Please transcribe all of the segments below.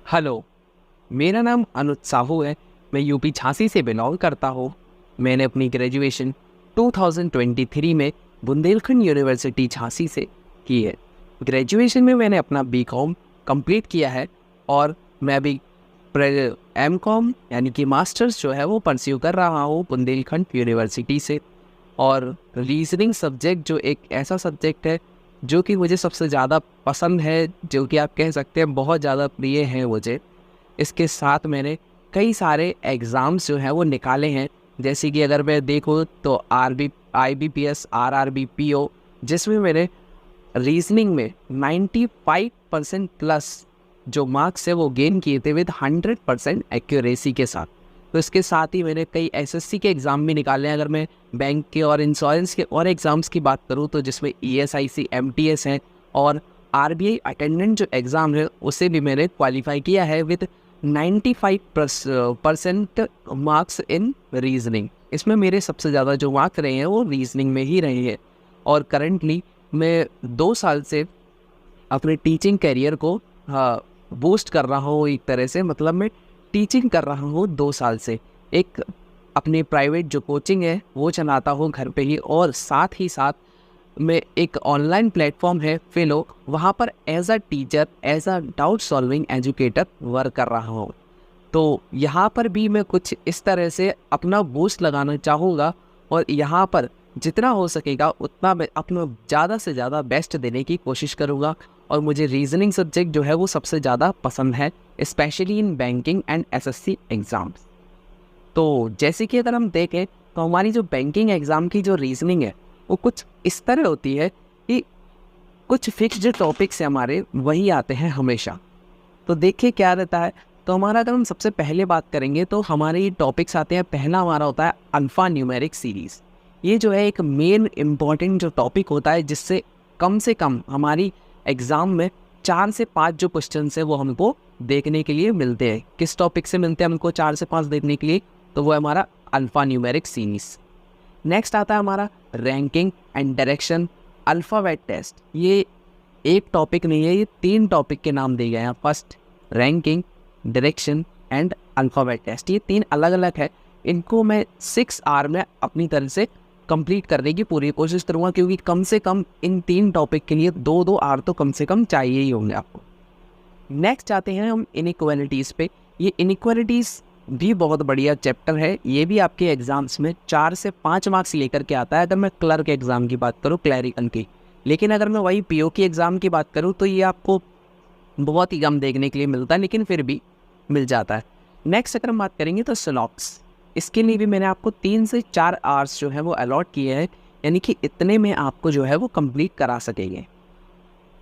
Hello, मेरा नाम अनुज साहू है। मैं यूपी झांसी से बिलोंग करता हूँ। मैंने अपनी ग्रेजुएशन 2023 में बुंदेलखंड यूनिवर्सिटी झांसी से की है। ग्रेजुएशन में मैंने अपना बीकॉम कंप्लीट किया है और मैं अभी एमकॉम यानी कि मास्टर्स जो है वो परस्यू कर रहा हूँ बुंदेलखंड यूनिवर्सिटी से। और रीजनिंग सब्जेक्ट जो एक ऐसा सब्जेक्ट है जो कि मुझे सबसे ज़्यादा पसंद है, जो कि आप कह सकते हैं बहुत ज़्यादा प्रिय है मुझे। इसके साथ मैंने कई सारे एग्ज़ाम्स जो हैं वो निकाले हैं, जैसे कि अगर मैं देखूँ तो IBPS, RRB, PO, जिसमें मैंने रीजनिंग में 95% प्लस जो मार्क्स है वो गेन किए थे विद 100% एक्यूरेसी के साथ। तो इसके साथ ही मैंने कई SSC के एग्ज़ाम भी निकाले हैं। अगर मैं बैंक के और इंश्योरेंस के और एग्ज़ाम्स की बात करूँ तो जिसमें ESIC, MTS है और RBI अटेंडेंट जो एग्ज़ाम है उसे भी मैंने क्वालिफाई किया है विद 95% मार्क्स इन रीजनिंग। इसमें मेरे सबसे ज़्यादा जो मार्क्स रहे हैं वो रीजनिंग में ही रहे हैं। और करंटली मैं 2 साल से अपने टीचिंग करियर को बूस्ट कर रहा हूँ एक तरह से। मतलब मैं टीचिंग कर रहा हूँ 2 साल से। एक अपनी प्राइवेट जो कोचिंग है वो चलाता हूँ घर पे ही, और साथ ही साथ मैं एक ऑनलाइन प्लेटफॉर्म है फेलो, वहाँ पर as a teacher, as a doubt solving educator work कर रहा हूँ। तो यहाँ पर भी मैं कुछ इस तरह से अपना बूस्ट लगाना चाहूँगा और यहाँ पर जितना हो सकेगा उतना मैं अपना ज़्यादा से ज़्यादा बेस्ट देने की कोशिश करूँगा। और मुझे रीजनिंग सब्जेक्ट जो है वो सबसे ज़्यादा पसंद है, specially in banking and SSC exams. तो जैसे कि अगर हम देखें तो हमारी जो बैंकिंग एग्ज़ाम की जो रीजनिंग है वो कुछ इस तरह होती है कि कुछ फिक्स्ड टॉपिक्स हमारे वही आते हैं हमेशा। तो देखिए क्या रहता है। तो हमारा अगर हम सबसे पहले बात करेंगे तो हमारे ये टॉपिक्स आते हैं। पहला हमारा होता है अल्फ़ा न्यूमेरिक सीरीज़। ये जो है एक मेन इम्पॉर्टेंट जो टॉपिक होता है, जिससे से कम हमारी एग्ज़ाम में 4 से 5 जो क्वेश्चन है वो हमको देखने के लिए मिलते हैं। किस टॉपिक से मिलते हैं हमको 4 से 5 देखने के लिए? तो वो है हमारा अल्फ़ा न्यूमेरिक सीरीज़। नेक्स्ट आता है हमारा ranking and direction alphabet test. ये एक टॉपिक नहीं है, ये 3 टॉपिक के नाम दिए गए हैं। First ranking, direction and alphabet test. ये 3 अलग अलग है। इनको मैं 6 आवर में अपनी तरह से कंप्लीट करने की पूरी कोशिश करूँगा, क्योंकि कम से कम इन 3 टॉपिक के लिए 2-2 आवर तो कम से कम चाहिए ही होंगे आपको। नेक्स्ट आते हैं हम इनइक्वालिटीज़ पे। ये इनइक्वालिटीज़ भी बहुत बढ़िया चैप्टर है। ये भी आपके एग्ज़ाम्स में 4 से 5 मार्क्स लेकर के आता है, अगर मैं क्लर्क एग्ज़ाम की बात करूँ, क्लैरिकल की। लेकिन अगर मैं वही PO की एग्ज़ाम की बात करूँ तो ये आपको बहुत ही कम देखने के लिए मिलता है, लेकिन फिर भी मिल जाता है। नेक्स्ट अगर हम बात करेंगे तो सिलॉक्स, इसके लिए भी मैंने आपको 3 से 4 आवर्स जो है वो अलॉट किए हैं, यानी कि इतने में आपको जो है वो कंप्लीट करा सकेंगे।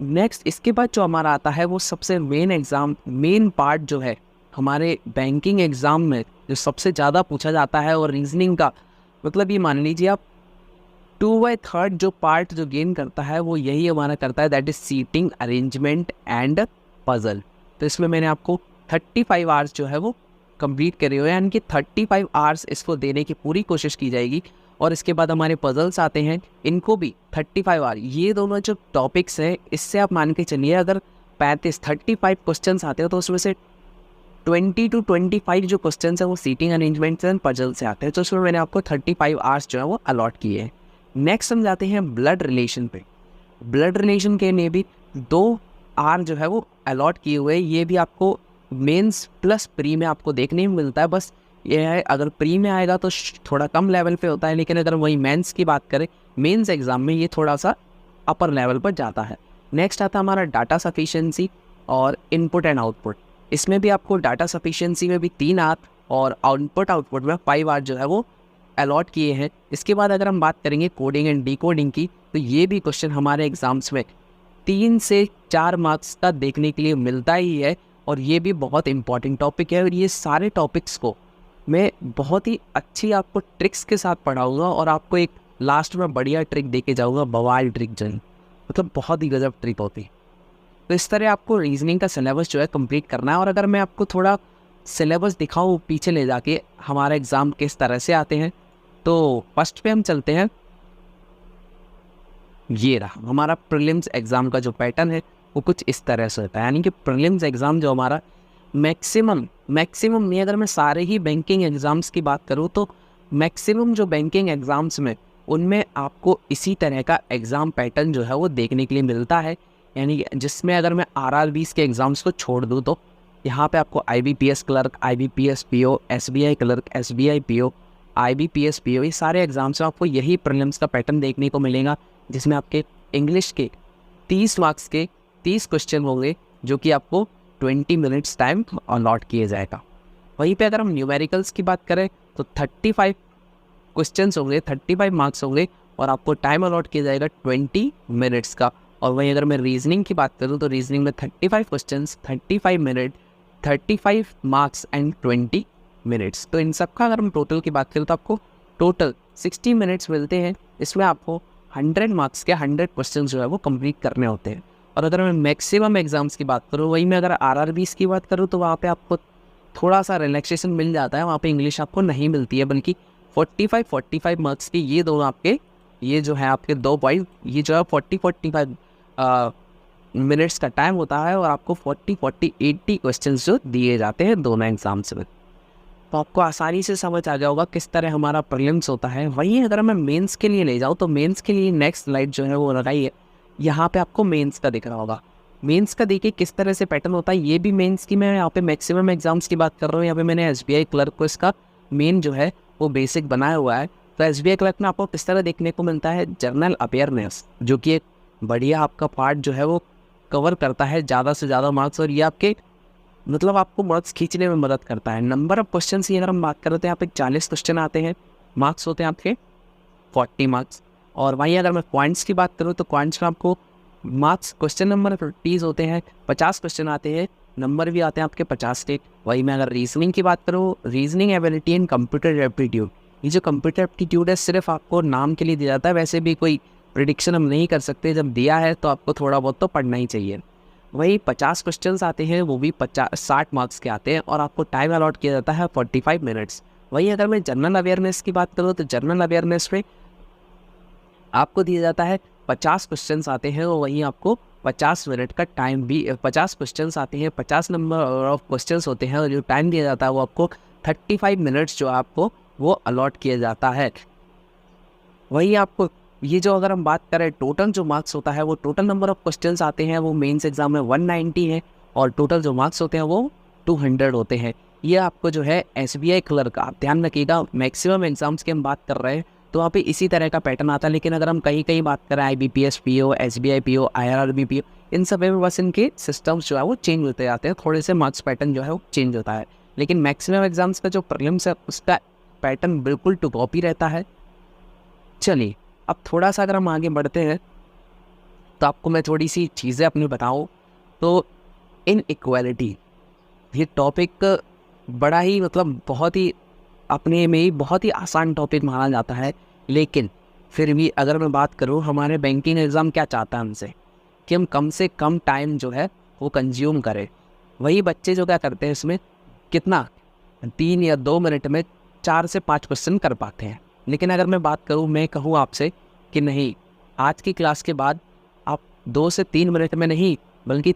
नेक्स्ट इसके बाद जो हमारा आता है वो सबसे मेन पार्ट जो है हमारे बैंकिंग एग्ज़ाम में, जो सबसे ज़्यादा पूछा जाता है। और रीजनिंग का मतलब ये मान लीजिए आप 2/3 जो पार्ट जो गेन करता है वो यही हमारा करता है, that is seating arrangement and puzzle. तो इसमें मैंने आपको 35 आवर्स जो है वो कंप्लीट करे हुए हैं, यानी कि 35 आवर्स इसको देने की पूरी कोशिश की जाएगी। और इसके बाद हमारे पज़ल्स आते हैं, इनको भी 35 आवर। ये दोनों जो टॉपिक्स हैं इससे आप मान के चलिए अगर 35 क्वेश्चंस आते हैं तो उसमें से 20 to 25 जो क्वेश्चंस हैं वो सीटिंग अरेंजमेंट एंड पजल से आते हैं। तो उसमें मैंने आपको 35 आवर्स जो है वो अलॉट किए हैं। नेक्स्ट हम जाते हैं ब्लड रिलेशन पे। ब्लड रिलेशन के लिए भी 2 आवर जो है वो अलॉट किए हुए हैं। ये भी आपको मेंस प्लस प्री में आपको देखने में मिलता है। बस ये है, अगर प्री में आएगा तो थोड़ा कम लेवल पे होता है, लेकिन अगर वही मेंस की बात करें, मेंस एग्ज़ाम में ये थोड़ा सा अपर लेवल पर जाता है। नेक्स्ट आता है हमारा डाटा सफिशिएंसी और इनपुट एंड आउटपुट। इसमें भी आपको डाटा सफिशिएंसी में भी 3 आवर और आउटपुट में 5 आवर जो है वो अलॉट किए हैं। इसके बाद अगर हम बात करेंगे कोडिंग एंड डिकोडिंग की, तो ये भी क्वेश्चन हमारे एग्ज़ाम्स में 3 से 4 मार्क्स का देखने के लिए मिलता ही है। और ये भी बहुत इंपॉर्टेंट टॉपिक है। और ये सारे टॉपिक्स को मैं बहुत ही अच्छी आपको ट्रिक्स के साथ पढ़ाऊँगा और आपको एक लास्ट में बढ़िया ट्रिक दे के जाऊँगा, बवाल ट्रिक जो मतलब बहुत ही गजब ट्रिक होती है। तो इस तरह आपको रीजनिंग का सिलेबस जो है कंप्लीट करना है। और अगर मैं आपको थोड़ा सिलेबस दिखाऊँ पीछे ले जाके हमारा एग्ज़ाम किस तरह से आते हैं, तो फर्स्ट पे हम चलते हैं। ये रहा हमारा प्रीलिम्स एग्ज़ाम का जो पैटर्न है वो कुछ इस तरह से होता है। यानी कि प्रीलिम्स एग्ज़ाम जो हमारा मैक्सिमम नहीं, अगर मैं सारे ही बैंकिंग एग्ज़ाम्स की बात करूँ तो मैक्सिमम जो बैंकिंग एग्ज़ाम्स में उनमें आपको इसी तरह का एग्ज़ाम पैटर्न जो है वो देखने के लिए मिलता है। यानी कि जिसमें अगर मैं आरआरबीज़ के एग्ज़ाम्स को छोड़ दूँ तो यहाँ पे आपको IBPS clerk, IBPS PO, SBI clerk, SBI PO, IBPS PO, ये सारे एग्ज़ाम्स में आपको यही प्रीलिम्स का पैटर्न देखने को मिलेगा, जिसमें आपके इंग्लिश के 30 मार्क्स के 30 क्वेश्चन होंगे, जो कि आपको 20 मिनट्स टाइम अलॉट किया जाएगा। वहीं पे अगर हम न्यूमेरिकल्स की बात करें तो 35 क्वेश्चंस होंगे, 35 मार्क्स होंगे और आपको टाइम अलॉट किया जाएगा 20 मिनट्स का। और वहीं अगर मैं रीजनिंग की बात करूँ तो रीजनिंग में 35 questions, 35 minute, 35 marks and 20 minutes. तो इन सब का अगर हम टोटल की बात करें तो आपको टोटल 60 मिनट्स मिलते हैं। इसमें आपको 100 मार्क्स के 100 क्वेश्चन जो है वो कंप्लीट करने होते हैं। और अगर मैं मैक्सिमम एग्ज़ाम्स की बात करूँ, वही मैं अगर आरआरबीज़ की बात करूँ तो वहाँ पे आपको थोड़ा सा रिलैक्सेशन मिल जाता है। वहाँ पे इंग्लिश आपको नहीं मिलती है, बल्कि 45 मार्क्स की ये दोनों आपके, ये जो है आपके 2 पॉइंट, ये जो है 45 मिनट्स का टाइम होता है और आपको 80 क्वेश्चन जो दिए जाते हैं दोनों एग्ज़ाम्स में। तो आपको आसानी से समझ आ जाएगा किस तरह हमारा प्रीलिम्स होता है। वहीं अगर मैं मेंस के लिए ले जाऊँ तो मेंस के लिए नेक्स्ट स्लाइड जो है वो लगाई है, यहाँ पे आपको मेंस का दिख रहा होगा। मेंस का देखिए किस तरह से पैटर्न होता है। ये भी मेंस की मैं यहाँ पे मैक्सिमम एग्जाम्स की बात कर रहा हूँ। यहाँ पे मैंने एसबीआई क्लर्क को इसका मेन जो है वो बेसिक बनाया हुआ है। तो एसबीआई क्लर्क में आपको किस तरह देखने को मिलता है, जनरल अवेयरनेस, जो कि एक बढ़िया आपका पार्ट जो है वो कवर करता है ज़्यादा से ज़्यादा मार्क्स, और ये आपके मतलब आपको मार्क्स खींचने में मदद करता है। नंबर ऑफ क्वेश्चन की अगर हम बात करते हैं, यहाँ पे 40 क्वेश्चन आते हैं, मार्क्स होते हैं आपके 40 मार्क्स। और वहीं अगर मैं पॉइंट्स की बात करूँ तो पॉइंट्स में आपको मार्क्स क्वेश्चन नंबर 50 होते हैं, 50 क्वेश्चन आते हैं, नंबर भी आते हैं आपके 50 के। वहीं मैं अगर रीजनिंग की बात करूँ, reasoning ability and computer aptitude, ये जो कंप्यूटर एप्टीट्यूड है सिर्फ आपको नाम के लिए दिया जाता है, वैसे भी कोई प्रिडिक्शन हम नहीं कर सकते। जब दिया है तो आपको थोड़ा बहुत तो पढ़ना ही चाहिए। वही 50 क्वेश्चंस आते हैं, वो भी 60 मार्क्स के आते हैं और आपको टाइम अलॉट किया जाता है 45 मिनट्स। वहीं अगर मैं जनरल अवेयरनेस की बात करूँ तो जनरल अवेयरनेस में आपको दिया जाता है 50 क्वेश्चंस आते हैं और वहीं आपको 50 मिनट का टाइम भी, 50 क्वेश्चंस आते हैं, 50 नंबर ऑफ क्वेश्चंस होते हैं और जो टाइम दिया जाता है वो आपको 35 मिनट्स जो आपको वो अलॉट किया जाता है। वही आपको ये जो अगर हम बात करें टोटल जो मार्क्स होता है, वो टोटल नंबर ऑफ क्वेश्चंस आते हैं वो मेंस एग्जाम में 190 है और टोटल जो मार्क्स होते हैं वो 200 होते हैं। ये आपको जो है एसबीआई क्लर्क, आप ध्यान रखिएगा मैक्सिमम एग्जाम्स की हम बात कर रहे हैं तो वहाँ पे इसी तरह का पैटर्न आता है। लेकिन अगर हम कहीं बात करें IBPS PO, SBI PO, IRB PO, इन सब में बस इनके सिस्टम्स जो है वो चेंज होते जाते हैं, थोड़े से मार्क्स पैटर्न जो है वो चेंज होता है। लेकिन मैक्सिमम एग्जाम्स का जो प्रीलिम्स है उसका पैटर्न बिल्कुल टू कॉपी रहता है। चलिए अब थोड़ा सा अगर हम आगे बढ़ते हैं तो आपको मैं थोड़ी सी चीज़ें अपनी बताऊँ तो इनइक्वालिटी, ये टॉपिक बड़ा ही मतलब बहुत ही अपने में ही बहुत ही आसान टॉपिक माना जाता है। लेकिन फिर भी अगर मैं बात करूँ, हमारे बैंकिंग एग्ज़ाम क्या चाहता है हमसे कि हम कम से कम टाइम जो है वो कंज्यूम करें। वही बच्चे जो क्या करते हैं इसमें कितना 3 या 2 मिनट में 4 से 5 क्वेश्चन कर पाते हैं। लेकिन अगर मैं बात करूँ, मैं कहूँ आपसे कि नहीं, आज की क्लास के बाद आप 2 से 3 मिनट में नहीं बल्कि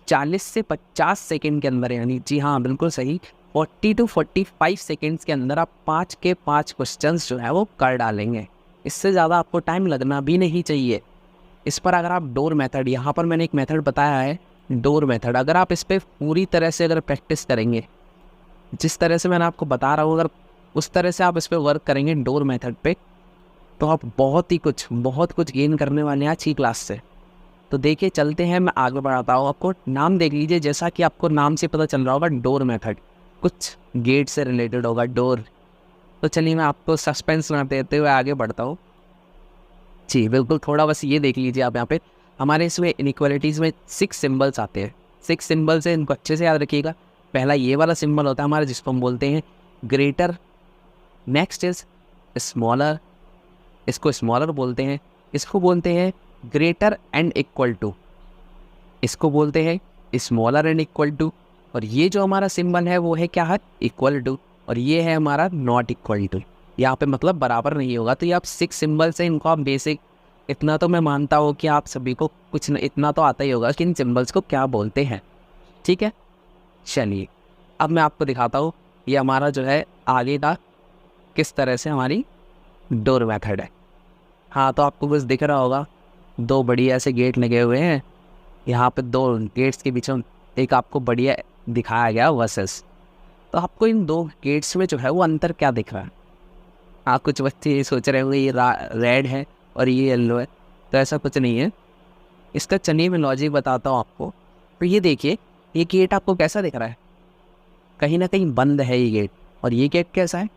40 से 50 सेकंड के अंदर, यानी जी हाँ बिल्कुल सही, 40 to 45 सेकंड्स के अंदर आप 5 के 5 क्वेश्चंस जो है वो कर डालेंगे। इससे ज़्यादा आपको टाइम लगना भी नहीं चाहिए। इस पर अगर आप डोर मेथड, यहाँ पर मैंने एक मेथड बताया है डोर मेथड, अगर आप इस पर पूरी तरह से अगर प्रैक्टिस करेंगे, जिस तरह से मैंने आपको बता रहा हूँ, अगर उस तरह से आप इस पर वर्क करेंगे डोर मेथड पे, तो आप बहुत कुछ गेन करने वाले हैं आज की क्लास से। तो देखिए चलते हैं, मैं आगे बढ़ाता हूँ। आपको नाम देख लीजिए, जैसा कि आपको नाम से पता चल रहा होगा डोर मेथड कुछ गेट से रिलेटेड होगा, डोर। तो चलिए मैं आपको सस्पेंस ना देते हुए आगे बढ़ता हूँ। जी बिल्कुल, थोड़ा बस ये देख लीजिए आप, यहाँ पे हमारे इसमें इनइक्वालिटीज़ में 6 सिम्बल्स आते हैं। 6 सिम्बल्स हैं, इनको अच्छे से याद रखिएगा। पहला ये वाला सिंबल होता है हमारा, जिसको हम बोलते हैं ग्रेटर। नेक्स्ट इज स्मॉलर, इसको स्मॉलर बोलते हैं। इसको बोलते हैं ग्रेटर एंड इक्वल टू, इसको बोलते हैं स्मॉलर एंड इक्वल टू। और ये जो हमारा सिंबल है वो है क्या है, इक्वल टू। और ये है हमारा नॉट इक्वल टू, यहाँ पे मतलब बराबर नहीं होगा। तो ये आप 6 सिंबल्स हैं, इनको आप बेसिक, इतना तो मैं मानता हूँ कि आप सभी को कुछ इतना तो आता ही होगा कि इन सिंबल्स को क्या बोलते हैं। ठीक है, चलिए अब मैं आपको दिखाता हूँ ये हमारा जो है आगे का किस तरह से हमारी डोर मेथड है। हाँ, तो आपको कुछ दिख रहा होगा, दो बढ़िया ऐसे गेट लगे हुए हैं। यहाँ पे दो गेट्स के बीच में एक आपको बढ़िया दिखाया गया वर्सेस। तो आपको इन दो गेट्स में जो है वो अंतर क्या दिख रहा है? आप कुछ बच्चे ये सोच रहे होंगे ये रेड है और ये येलो है, तो ऐसा कुछ नहीं है। इसका चलिए मैं लॉजिक बताता हूँ आपको। तो ये देखिए, ये गेट आपको कैसा दिख रहा है? कहीं ना कहीं बंद है ये गेट, और ये गेट कैसा है?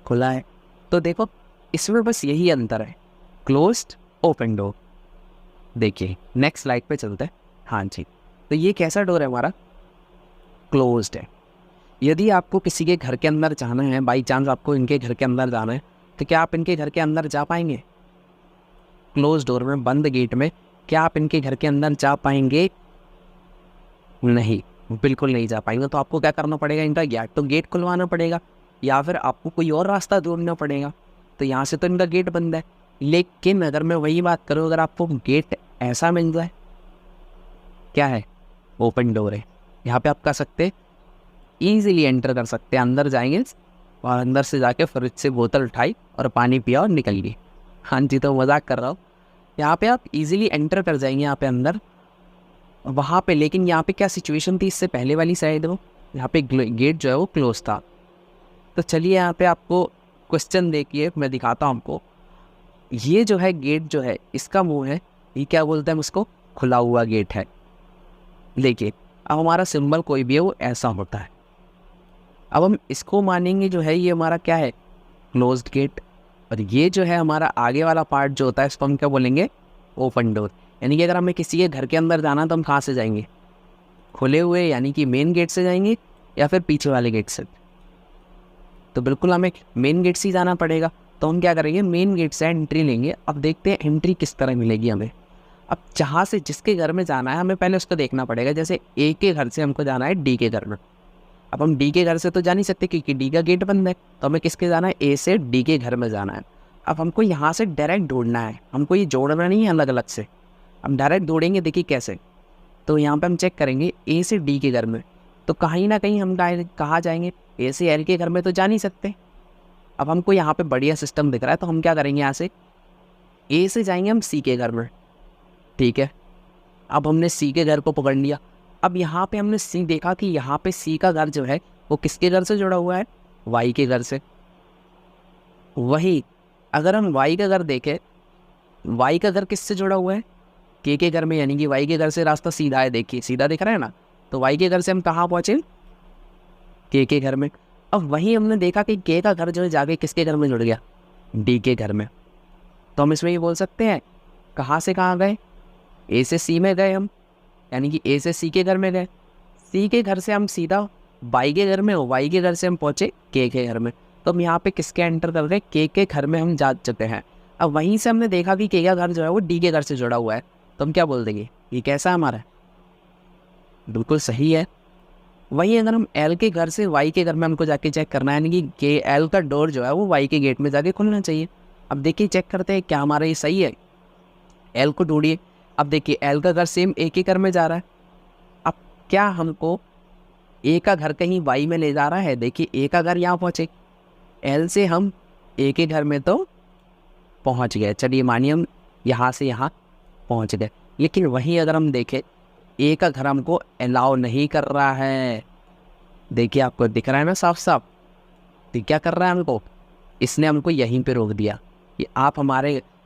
खुला है। तो देखो इसमें बस यही अंतर है, क्लोज्ड ओपन डोर। देखिए नेक्स्ट स्लाइड पे चलते हैं। हाँ जी, तो ये कैसा डोर है हमारा? क्लोज्ड है। यदि आपको किसी के घर के अंदर जाना है, बाई चांस आपको इनके घर के अंदर जाना है, तो क्या आप इनके घर के अंदर जा पाएंगे? क्लोज डोर में, बंद गेट में क्या आप इनके घर के अंदर जा पाएंगे? नहीं, बिल्कुल नहीं जा पाएंगे। तो आपको क्या करना पड़ेगा? इनका या तो गेट खुलवाना पड़ेगा या फिर आपको कोई और रास्ता ढूंढना पड़ेगा। तो यहाँ से तो इनका गेट बंद है। लेकिन अगर मैं वही बात करूँ, अगर आपको गेट ऐसा मिल जाए, क्या है? ओपन डोर है। यहाँ पे आप कर सकते ईजिली एंटर कर सकते हैं, अंदर जाएंगे और अंदर से जाके फ्रिज से बोतल उठाई और पानी पिया और निकल गए। हाँ जी, तो मजाक कर रहा हूँ। यहाँ पे आप इजीली एंटर कर जाएंगे यहाँ पे अंदर, वहाँ पे। लेकिन यहाँ पे क्या सिचुएशन थी इससे पहले वाली साइड में? यहाँ पे गेट जो है वो क्लोज था। तो चलिए यहाँ पे आपको क्वेश्चन देखिए, मैं दिखाता हूँ आपको। ये जो है गेट जो है, इसका मुंह है, ये क्या बोलते हैं उसको? खुला हुआ गेट है। देखिए अब हमारा सिंबल कोई भी है वो ऐसा होता है। अब हम इसको मानेंगे जो है ये हमारा क्या है? Closed gate. और ये जो है हमारा आगे वाला पार्ट जो होता है, इसको हम क्या बोलेंगे? Open door. यानी कि अगर हमें किसी के घर के अंदर जाना तो हम कहाँ से जाएंगे? खुले हुए यानी कि मेन गेट से जाएंगे या फिर पीछे वाले गेट से? तो बिल्कुल हमें मेन गेट से ही जाना पड़ेगा। तो हम क्या करेंगे? मेन गेट से एंट्री लेंगे। अब देखते हैं एंट्री किस तरह मिलेगी हमें। अब जहाँ से जिसके घर में जाना है हमें पहले उसको देखना पड़ेगा। जैसे ए के घर से हमको जाना है डी के घर में। अब हम डी के घर से तो जा नहीं सकते क्योंकि डी का गेट बंद है। तो हमें किसके जाना है? ए से डी के घर में जाना है। अब हमको यहाँ से डायरेक्ट ढूंढना है, हमको ये जोड़ना नहीं है अलग अलग से। हम डायरेक्ट ढूंढेंगे। देखिए कैसे? तो यहाँ पे हम चेक करेंगे ए से डी के घर में, तो कहीं ना कहीं हम कहाँ जाएंगे? ए से एल के घर में तो जा नहीं सकते। अब हमको यहाँ पे बढ़िया सिस्टम दिख रहा है, तो हम क्या करेंगे? यहाँ से ए से जाएंगे हम सी के घर में। ठीक है, अब हमने सी के घर को पकड़ लिया। अब यहाँ पे हमने सी देखा कि यहाँ पे सी का घर जो है वो किसके घर से जुड़ा हुआ है? वाई के घर से। वही अगर हम वाई का घर देखें, वाई का घर किससे जुड़ा हुआ है? के घर में। यानी कि वाई के घर से रास्ता सीधा है। देखिए सीधा दिख रहा है ना? तो वाई के घर से हम कहाँ पहुँचे? के घर में। अब वहीं हमने देखा कि के का घर जो है जाके किसके घर में जुड़ गया? डी के घर में। तो हम इसमें ये बोल सकते हैं कहाँ से कहाँ गए? ए से सी में गए हम, यानी कि ए से सी के घर में गए। सी के घर से हम सीधा वाई के घर में, वाई के घर से हम पहुँचे के घर में। तो हम यहाँ पे किसके एंटर कर रहे हैं? के घर में हम जा चुके हैं। अब वहीं से हमने देखा कि के का घर जो है वो डी के घर से जुड़ा हुआ है। तो हम क्या बोल देंगे? ये कैसा है हमारा? बिल्कुल सही है। वहीं अगर हम एल के घर से वाई के घर में हमको जाके चेक करना है, यानी कि के एल का डोर जो है वो वाई के गेट में जाके खुलना चाहिए। अब देखिए चेक करते हैं क्या हमारा ये सही है। एल को ढूंढिए। अब देखिए एल का घर सेम ए के घर में जा रहा है। अब क्या हमको ए का घर कहीं वाई में ले जा रहा है? देखिए ए का घर यहाँ पहुँचे, एल से हम ए के घर में तो पहुँच गए। चलिए मानिए हम यहाँ से यहाँ पहुँच गए। लेकिन वहीं अगर हम देखें ए का घर हमको अलाउ नहीं कर रहा है। देखिए आपको दिख रहा है ना साफ साफ? तो क्या कर रहा है हमको? इसने हमको यहीं पे रोक दिया कि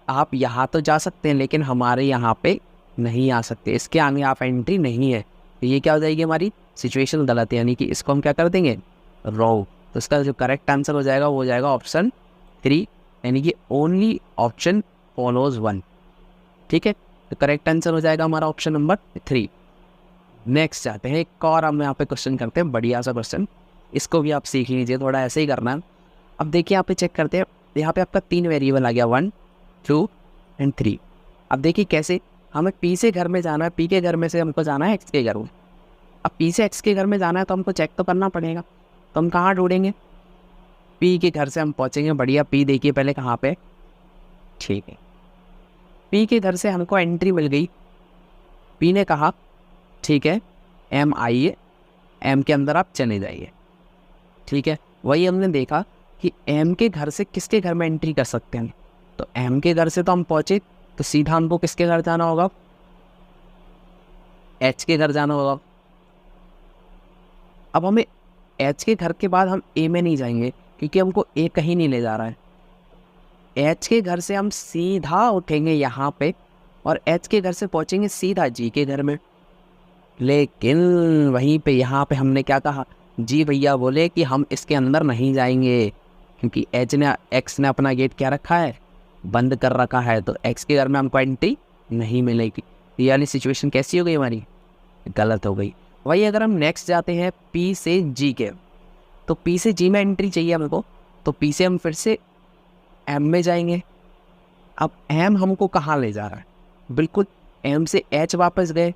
आप यहाँ तो जा सकते हैं लेकिन हमारे यहाँ पे नहीं आ सकते, इसके आगे आप एंट्री नहीं है। तो ये क्या हो जाएगी? हमारी सिचुएशन गलत है, यानी कि इसको हम क्या कर देंगे? रॉन्ग। तो इसका जो करेक्ट आंसर हो जाएगा वो हो जाएगा ऑप्शन 3, यानी कि ओनली ऑप्शन फॉलोज 1। ठीक है, तो करेक्ट आंसर हो जाएगा हमारा ऑप्शन नंबर 3। नेक्स्ट जाते हैं, एक और हम यहाँ पे क्वेश्चन करते हैं, बढ़िया सा क्वेश्चन। इसको भी आप सीख लीजिए, थोड़ा ऐसे ही करना है। अब देखिए यहाँ पे चेक करते हैं, यहाँ पे आपका 3 वेरिएबल आ गया, 1, 2 एंड 3। अब देखिए कैसे? हमें पी से घर में जाना है, पी के घर में से हमको जाना है एक्स के घर में। अब पी से एक्स के घर में जाना है तो हमको चेक तो करना पड़ेगा। तो हम कहाँ ढूंढेंगे? पी के घर से हम पहुँचेंगे। बढ़िया, पी देखिए पहले कहाँ पे? ठीक है, पी के घर से हमको एंट्री मिल गई। पी ने कहा ठीक है एम आइए, एम के अंदर आप चले जाइए, ठीक है। वही हमने देखा कि एम के घर से किसके घर में एंट्री कर सकते हैं, तो एम के घर से तो हम पहुँचे, तो सीधा हमको किसके घर जाना होगा, एच के घर जाना होगा। अब हमें एच के घर के बाद हम ए में नहीं जाएंगे, क्योंकि हमको ए कहीं नहीं ले जा रहा है। एच के घर से हम सीधा उठेंगे यहाँ पे, और एच के घर से पहुँचेंगे सीधा जी के घर में। लेकिन वहीं पे यहाँ पे हमने क्या कहा, जी भैया बोले कि हम इसके अंदर नहीं जाएंगे, क्योंकि एक्स ने अपना गेट क्या रखा है, बंद कर रखा है, तो एक्स के घर में हमको एंट्री नहीं मिलेगी। ये वाली सिचुएशन कैसी हो गई हमारी, गलत हो गई। वही अगर हम नेक्स्ट जाते हैं पी से जी के, तो पी से जी में एंट्री चाहिए हमको, तो पी से हम फिर से एम में जाएंगे। अब एम हमको कहाँ ले जा रहा है, बिल्कुल एम से एच वापस गए।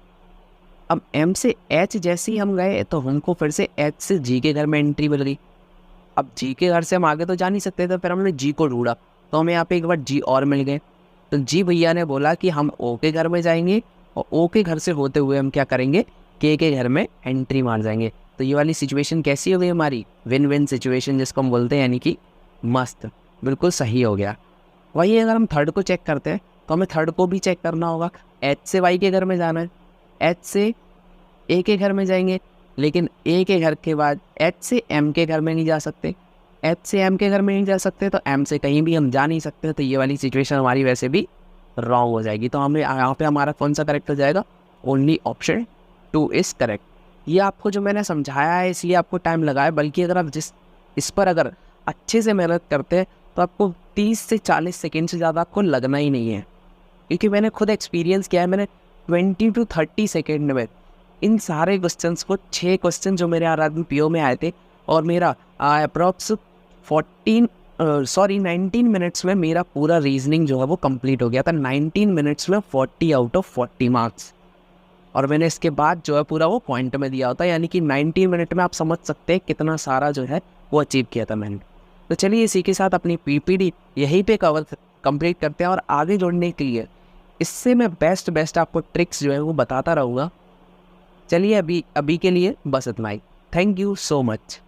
अब एम से एच जैसे ही हम गए तो हमको फिर से एच से जी के घर में एंट्री मिल गई। अब जी के घर से हम आगे तो जा नहीं सकते थे, फिर हमने जी को ढूंढा, तो हमें यहाँ पे एक बार जी और मिल गए। तो जी भैया ने बोला कि हम ओ के घर में जाएंगे, और ओ के घर से होते हुए हम क्या करेंगे, के घर में एंट्री मार जाएंगे। तो ये वाली सिचुएशन कैसी हो गई हमारी, विन विन सिचुएशन जिसको हम बोलते हैं, यानी कि मस्त, बिल्कुल सही हो गया। वही अगर हम थर्ड को चेक करते हैं, तो हमें थर्ड को भी चेक करना होगा। एच से वाई के घर में जाना है, एच से ए के घर में जाएंगे, लेकिन ए के घर के बाद एच से एम के घर में नहीं जा सकते, एच से एम के घर में नहीं जा सकते, तो एम से कहीं भी हम जा नहीं सकते। तो ये वाली सिचुएशन हमारी वैसे भी रॉन्ग हो जाएगी। तो हमें यहाँ पे हमारा कौन सा करेक्ट हो जाएगा, ओनली ऑप्शन 2 इज़ करेक्ट। ये आपको जो मैंने समझाया है इसलिए आपको टाइम लगा है, बल्कि अगर आप इस पर अगर अच्छे से मेहनत करते हैं तो आपको 30 से 40 सेकेंड से ज़्यादा आपको लगना ही नहीं है, क्योंकि मैंने खुद एक्सपीरियंस किया है। मैंने 20 to 30 सेकेंड में इन सारे क्वेश्चंस को, 6 क्वेश्चन जो मेरे आराधन पीओ में आए थे, और मेरा अप्रॉक्स 19 मिनट्स में मेरा पूरा रीजनिंग जो है वो कंप्लीट हो गया था। 19 मिनट्स में 40 आउट ऑफ 40 मार्क्स, और मैंने इसके बाद जो है पूरा वो पॉइंट में दिया होता है, यानी कि 90 मिनट में आप समझ सकते हैं कितना सारा जो है वो अचीव किया था मैंने। तो चलिए इसी के साथ अपनी पीपीडी यहीं पे कंप्लीट करते हैं, और आगे जोड़ने के लिए इससे मैं बेस्ट आपको ट्रिक्स जो है वो बताता रहूँगा। चलिए अभी के लिए बस इतना ही। Thank you so much.